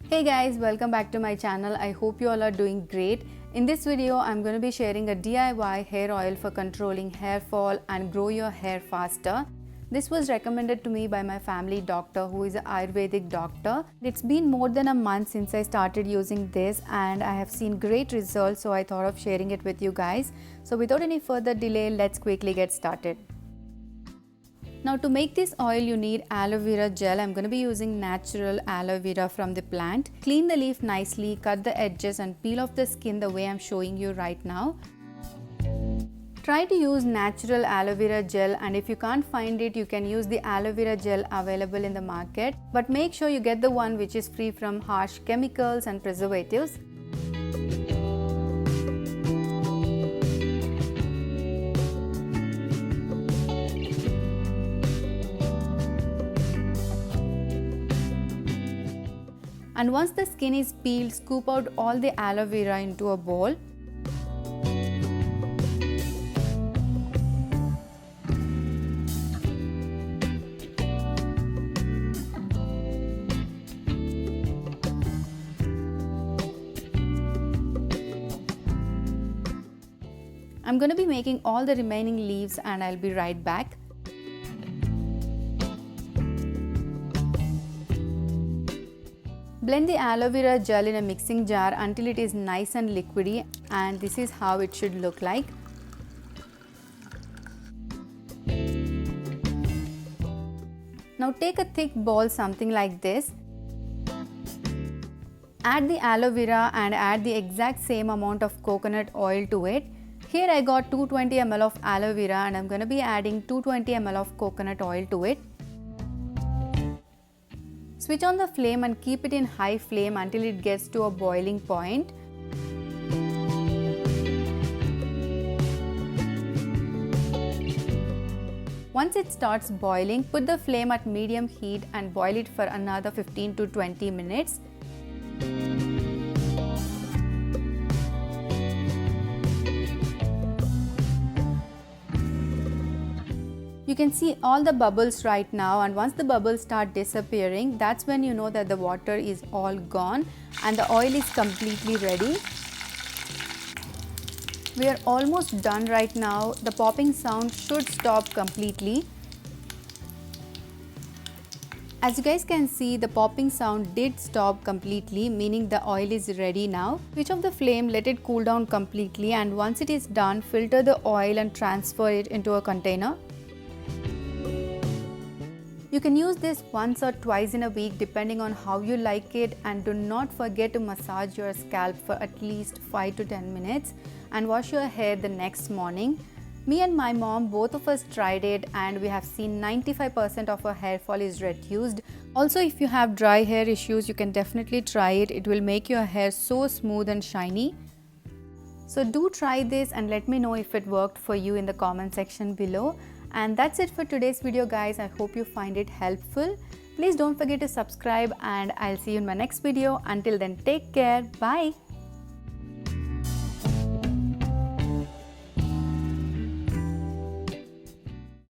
Hey guys, welcome back to my channel. I hope you all are doing great. In this video, I'm going to be sharing a DIY hair oil for controlling hair fall and grow your hair faster. This was recommended to me by my family doctor who is an Ayurvedic doctor. It's been more than a month since I started using this and I have seen great results, so I thought of sharing it with you guys. So without any further delay, let's quickly get started. Now to make this oil you need aloe vera gel. I'm going to be using natural aloe vera from the plant. Clean the leaf nicely, cut the edges and peel off the skin the way I'm showing you right now. Try to use natural aloe vera gel, and if you can't find it, you can use the aloe vera gel available in the market. But make sure you get the one which is free from harsh chemicals and preservatives. And once the skin is peeled, scoop out all the aloe vera into a bowl. I'm going to be making all the remaining leaves and I'll be right back. Blend the aloe vera gel in a mixing jar until it is nice and liquidy, and this is how it should look like. Now take a thick ball something like this. Add the aloe vera and add the exact same amount of coconut oil to it. Here I got 220 ml of aloe vera and I'm going to be adding 220 ml of coconut oil to it. Switch on the flame and keep it in high flame until it gets to a boiling point. Once it starts boiling, put the flame at medium heat and boil it for another 15 to 20 minutes. You can see all the bubbles right now, and once the bubbles start disappearing, that's when you know that the water is all gone and the oil is completely ready. We are almost done right now. The popping sound should stop completely. As you guys can see, the popping sound did stop completely, meaning the oil is ready now. Switch off the flame, let it cool down completely, and once it is done, filter the oil and transfer it into a container. You can use this once or twice in a week depending on how you like it, and do not forget to massage your scalp for at least 5 to 10 minutes and wash your hair the next morning. Me and my mom, both of us tried it and we have seen 95% of our hair fall is reduced. Also, if you have dry hair issues, you can definitely try it. It will make your hair so smooth and shiny. So do try this and let me know if it worked for you in the comment section below. And that's it for today's video guys. I hope you find it helpful. Please don't forget to subscribe and I'll see you in my next video. Until then, take care. Bye.